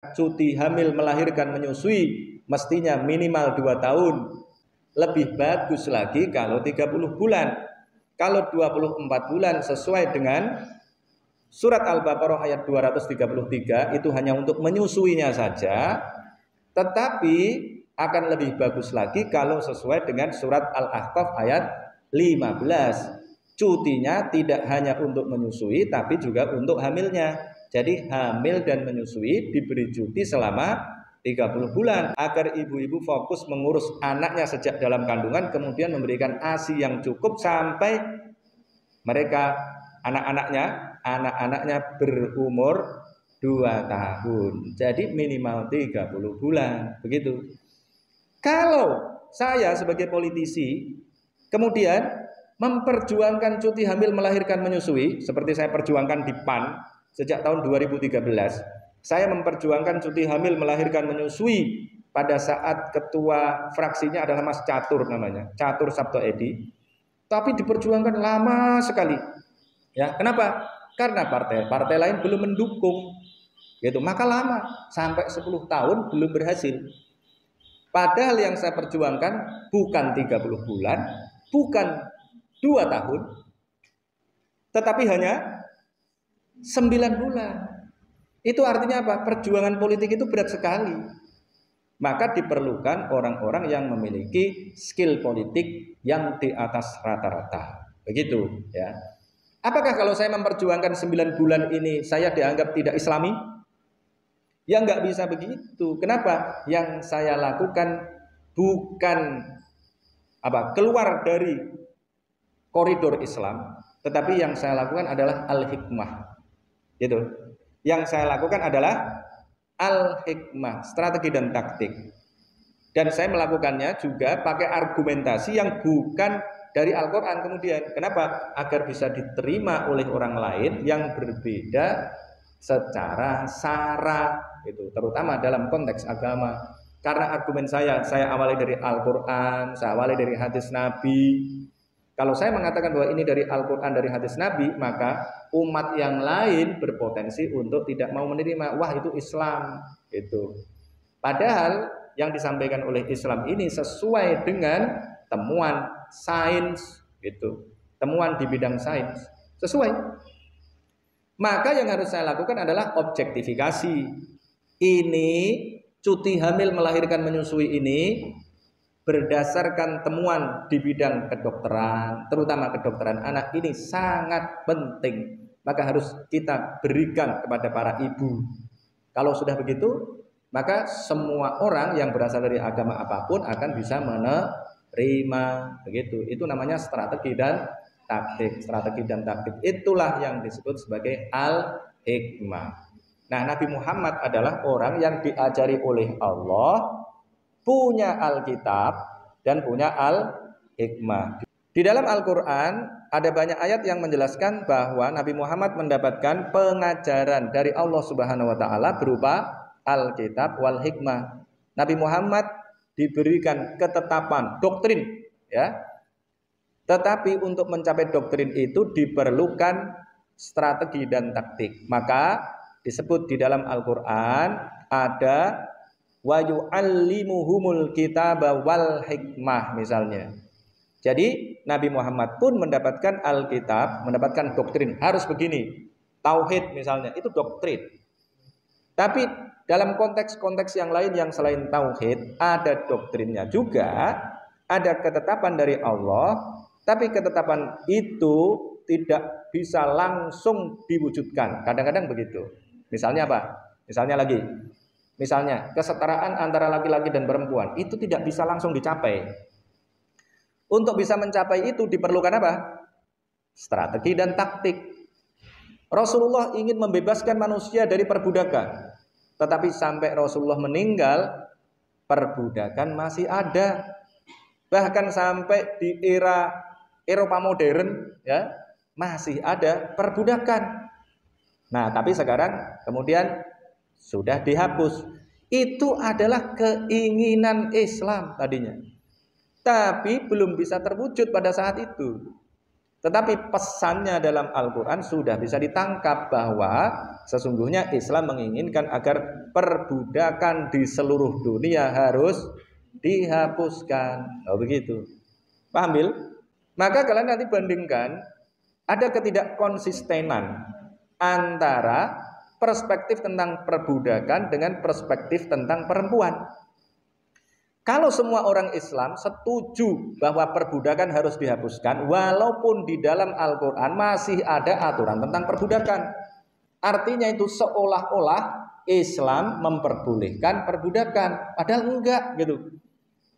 cuti hamil melahirkan menyusui mestinya minimal 2 tahun. Lebih bagus lagi kalau 30 bulan. Kalau 24 bulan sesuai dengan surat Al-Baqarah ayat 233 itu hanya untuk menyusuinya saja. Tetapi akan lebih bagus lagi kalau sesuai dengan surat Al-Ahqaf ayat 15. Cutinya tidak hanya untuk menyusui tapi juga untuk hamilnya. Jadi hamil dan menyusui diberi cuti selama 30 bulan agar ibu-ibu fokus mengurus anaknya sejak dalam kandungan, kemudian memberikan ASI yang cukup sampai mereka anak-anaknya berumur 2 tahun. Jadi minimal 30 bulan, begitu. Kalau saya sebagai politisi kemudian memperjuangkan cuti hamil melahirkan menyusui seperti saya perjuangkan di PAN sejak tahun 2013, saya memperjuangkan cuti hamil melahirkan menyusui pada saat ketua fraksinya adalah Mas Catur namanya, Catur Sabto Edi. Tapi diperjuangkan lama sekali. Ya, kenapa? Karena partai-partai lain belum mendukung. Gitu, maka lama, sampai 10 tahun belum berhasil. Padahal yang saya perjuangkan bukan 30 bulan, bukan 2 tahun, tetapi hanya 9 bulan. Itu artinya apa? Perjuangan politik itu berat sekali. Maka diperlukan orang-orang yang memiliki skill politik yang di atas rata-rata. Begitu ya. Apakah kalau saya memperjuangkan 9 bulan ini saya dianggap tidak Islami? Ya nggak bisa begitu. Kenapa? Yang saya lakukan bukan keluar dari koridor Islam, tetapi yang saya lakukan adalah al-hikmah. Gitu. Yang saya lakukan adalah al-hikmah, strategi dan taktik. Dan saya melakukannya juga pakai argumentasi yang bukan dari Al-Quran kemudian. Kenapa? Agar bisa diterima oleh orang lain yang berbeda secara sara, gitu. Terutama dalam konteks agama. Karena argumen saya awali dari Al-Quran, saya awali dari hadis Nabi. Kalau saya mengatakan bahwa ini dari Al-Quran, dari hadis Nabi, maka umat yang lain berpotensi untuk tidak mau menerima. Wah, itu Islam. Itu. Padahal yang disampaikan oleh Islam ini sesuai dengan temuan sains. Gitu. Temuan di bidang sains. Sesuai. Maka yang harus saya lakukan adalah objektifikasi. Ini cuti hamil melahirkan menyusui ini berdasarkan temuan di bidang kedokteran, terutama kedokteran anak, ini sangat penting. Maka harus kita berikan kepada para ibu. Kalau sudah begitu, maka semua orang yang berasal dari agama apapun akan bisa menerima. Begitu. Itu namanya strategi dan taktik. Strategi dan taktik itulah yang disebut sebagai al-hikmah. Nah, Nabi Muhammad adalah orang yang diajari oleh Allah, punya Alkitab dan punya Al-Hikmah. Di dalam Al-Quran ada banyak ayat yang menjelaskan bahwa Nabi Muhammad mendapatkan pengajaran dari Allah Subhanahu wa Ta'ala berupa Alkitab wal Hikmah. Nabi Muhammad diberikan ketetapan doktrin, ya. Tetapi untuk mencapai doktrin itu diperlukan strategi dan taktik. Maka disebut di dalam Al-Quran ada wa yu'allimuhumul kitaba wal hikmah misalnya. Jadi Nabi Muhammad pun mendapatkan Alkitab, mendapatkan doktrin harus begini. Tauhid misalnya, itu doktrin. Tapi dalam konteks-konteks yang lain yang selain tauhid ada doktrinnya juga, ada ketetapan dari Allah, tapi ketetapan itu tidak bisa langsung diwujudkan. Kadang-kadang begitu. Misalnya apa? Misalnya kesetaraan antara laki-laki dan perempuan itu tidak bisa langsung dicapai. Untuk bisa mencapai itu diperlukan apa? Strategi dan taktik. Rasulullah ingin membebaskan manusia dari perbudakan, tetapi sampai Rasulullah meninggal perbudakan masih ada. Bahkan sampai di era Eropa modern, ya, masih ada perbudakan. Nah, tapi sekarang kemudian sudah dihapus. Itu adalah keinginan Islam tadinya, tapi belum bisa terwujud pada saat itu. Tetapi pesannya dalam Al-Quran sudah bisa ditangkap bahwa sesungguhnya Islam menginginkan agar perbudakan di seluruh dunia harus dihapuskan. Oh begitu. Paham Bil? Maka kalian nanti bandingkan, ada ketidakkonsistenan antara perspektif tentang perbudakan dengan perspektif tentang perempuan. Kalau semua orang Islam setuju bahwa perbudakan harus dihapuskan, walaupun di dalam Al-Quran masih ada aturan tentang perbudakan. Artinya itu seolah-olah Islam memperbolehkan perbudakan, padahal enggak gitu.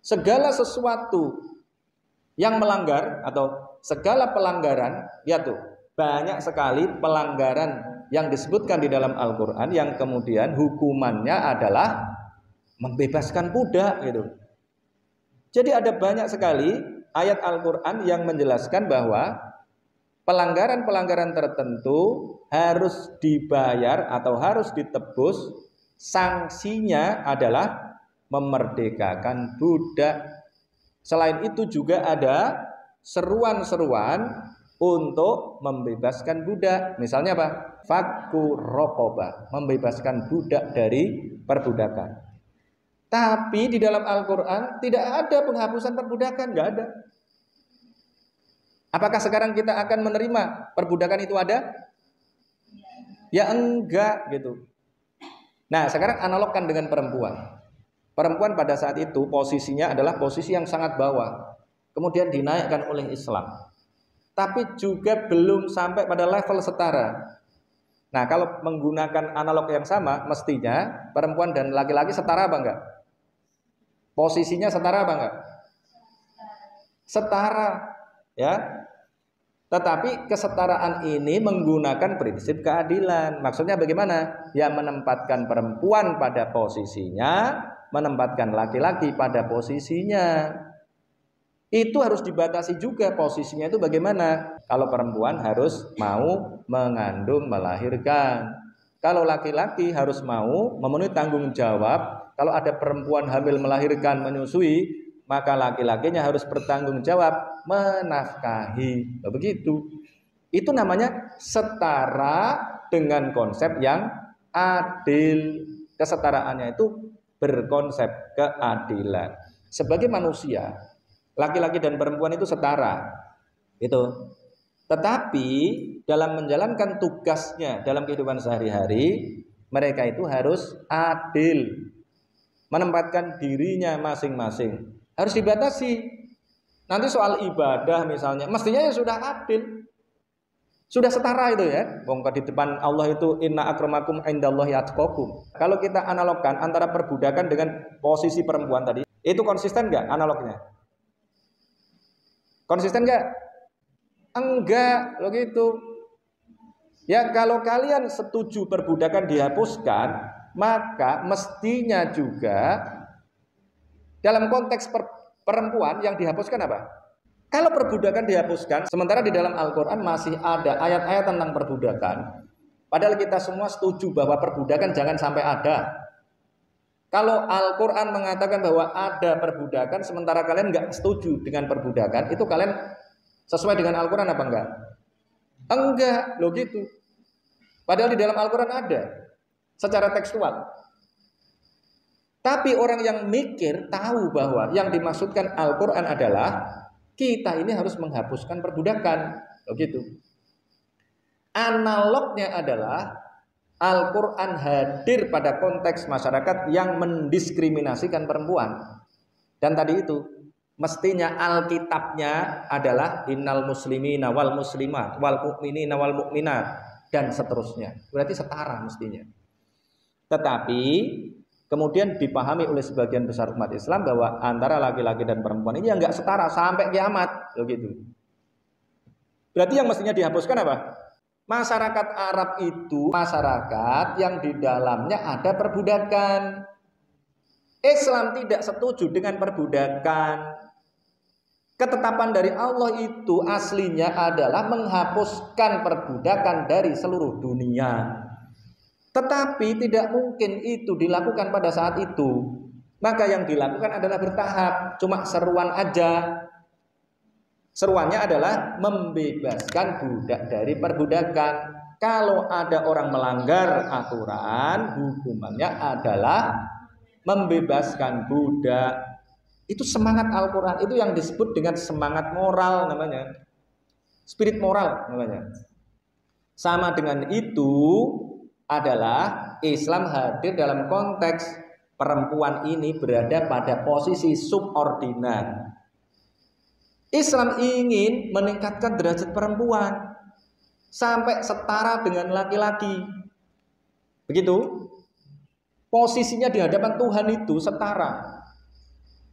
Segala sesuatu yang melanggar atau segala pelanggaran, ya tuh banyak sekali pelanggaran yang disebutkan di dalam Al-Quran yang kemudian hukumannya adalah membebaskan budak gitu. Jadi ada banyak sekali ayat Al-Quran yang menjelaskan bahwa pelanggaran-pelanggaran tertentu harus dibayar atau harus ditebus. Sanksinya adalah memerdekakan budak. Selain itu juga ada seruan-seruan untuk membebaskan budak. Misalnya apa? Fakku raqabah, membebaskan budak dari perbudakan. Tapi di dalam Al-Quran tidak ada penghapusan perbudakan, nggak ada. Apakah sekarang kita akan menerima perbudakan itu ada? Ya enggak gitu. Nah sekarang analogkan dengan perempuan. Perempuan pada saat itu posisinya adalah posisi yang sangat bawah. Kemudian dinaikkan oleh Islam. Tapi juga belum sampai pada level setara. Nah kalau menggunakan analog yang sama, mestinya perempuan dan laki-laki setara apa enggak? Posisinya setara apa enggak? Setara, ya. Tetapi kesetaraan ini menggunakan prinsip keadilan. Maksudnya bagaimana? Ya menempatkan perempuan pada posisinya, menempatkan laki-laki pada posisinya. Itu harus dibatasi juga posisinya itu bagaimana? Kalau perempuan harus mau mengandung, melahirkan. Kalau laki-laki harus mau memenuhi tanggung jawab. Kalau ada perempuan hamil melahirkan, menyusui, maka laki-lakinya harus bertanggung jawab menafkahi. Begitu. Itu namanya setara dengan konsep yang adil. Kesetaraannya itu berkonsep keadilan. Sebagai manusia, laki-laki dan perempuan itu setara. Itu. Tetapi dalam menjalankan tugasnya dalam kehidupan sehari-hari, mereka itu harus adil. Menempatkan dirinya masing-masing. Harus dibatasi. Nanti soal ibadah misalnya, mestinya ya sudah adil. Sudah setara itu ya. Di depan Allah itu inna akramakum indallahi atqakum. Kalau kita analogkan antara perbudakan dengan posisi perempuan tadi, itu konsisten enggak analognya? Konsisten enggak? Enggak, lo gitu. Ya kalau kalian setuju perbudakan dihapuskan, maka mestinya juga dalam konteks perempuan yang dihapuskan apa? Kalau perbudakan dihapuskan, sementara di dalam Al-Quran masih ada ayat-ayat tentang perbudakan. Padahal kita semua setuju bahwa perbudakan jangan sampai ada. Kalau Al-Quran mengatakan bahwa ada perbudakan, sementara kalian nggak setuju dengan perbudakan, itu kalian sesuai dengan Al-Quran apa enggak? Enggak, loh gitu. Padahal di dalam Al-Quran ada secara tekstual. Tapi orang yang mikir tahu bahwa yang dimaksudkan Al-Quran adalah kita ini harus menghapuskan perbudakan. Begitu. Analognya adalah Al-Quran hadir pada konteks masyarakat yang mendiskriminasikan perempuan. Dan tadi itu mestinya Alkitabnya adalah innal muslimina wal muslimat wal mu'minina wal mu'minat dan seterusnya. Berarti setara mestinya. Tetapi kemudian dipahami oleh sebagian besar umat Islam bahwa antara laki-laki dan perempuan ini enggak setara sampai kiamat, begitu. Berarti yang mestinya dihapuskan apa? Masyarakat Arab itu masyarakat yang di dalamnya ada perbudakan. Islam tidak setuju dengan perbudakan. Ketetapan dari Allah itu aslinya adalah menghapuskan perbudakan dari seluruh dunia. Tetapi tidak mungkin itu dilakukan pada saat itu. Maka yang dilakukan adalah bertahap, cuma seruan aja. Seruannya adalah membebaskan budak dari perbudakan. Kalau ada orang melanggar aturan, hukumannya adalah membebaskan budak. Itu semangat Al-Quran, itu yang disebut dengan semangat moral namanya. Spirit moral namanya. Sama dengan itu adalah Islam hadir dalam konteks perempuan ini berada pada posisi subordinat. Islam ingin meningkatkan derajat perempuan sampai setara dengan laki-laki. Begitu. Posisinya di hadapan Tuhan itu setara.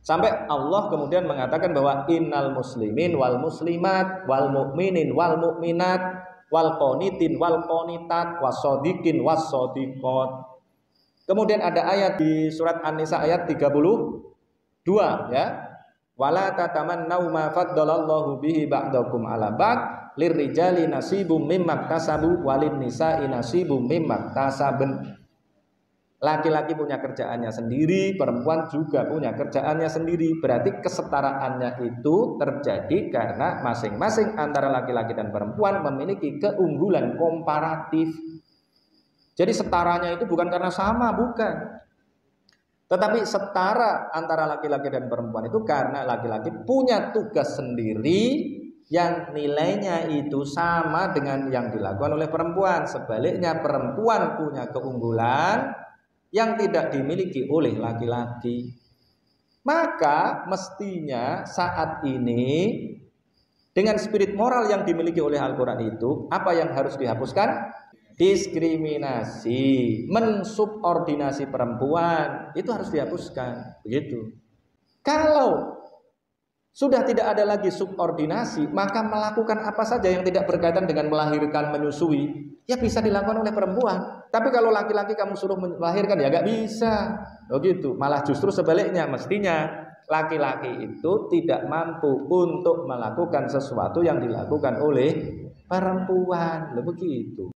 Sampai Allah kemudian mengatakan bahwa innal muslimin wal muslimat wal mu'minin wal mu'minat wal qanitin wal qanitat wasodiqin wasodiqot. Kemudian ada ayat di surat An-Nisa ayat 32 ya. Wala tatamannau ma faddalallahu bihi ba'dakum 'ala ba'd lirrijali nasibum mimma iktasabu walin nisa'i nasibum mimma iktasabun. Laki-laki punya kerjaannya sendiri, perempuan juga punya kerjaannya sendiri. Berarti kesetaraannya itu terjadi karena masing-masing antara laki-laki dan perempuan memiliki keunggulan komparatif. Jadi setaranya itu bukan karena sama, bukan. Tetapi setara antara laki-laki dan perempuan itu karena laki-laki punya tugas sendiri yang nilainya itu sama dengan yang dilakukan oleh perempuan. Sebaliknya perempuan punya keunggulan yang tidak dimiliki oleh laki-laki. Maka mestinya saat ini dengan spirit moral yang dimiliki oleh Al-Quran itu, apa yang harus dihapuskan? Diskriminasi, mensubordinasi perempuan, itu harus dihapuskan. Begitu. Kalau sudah tidak ada lagi subordinasi, maka melakukan apa saja yang tidak berkaitan dengan melahirkan, menyusui, ya bisa dilakukan oleh perempuan. Tapi kalau laki-laki kamu suruh melahirkan, ya gak bisa. Begitu. Malah justru sebaliknya, mestinya laki-laki itu tidak mampu untuk melakukan sesuatu yang dilakukan oleh perempuan. Begitu.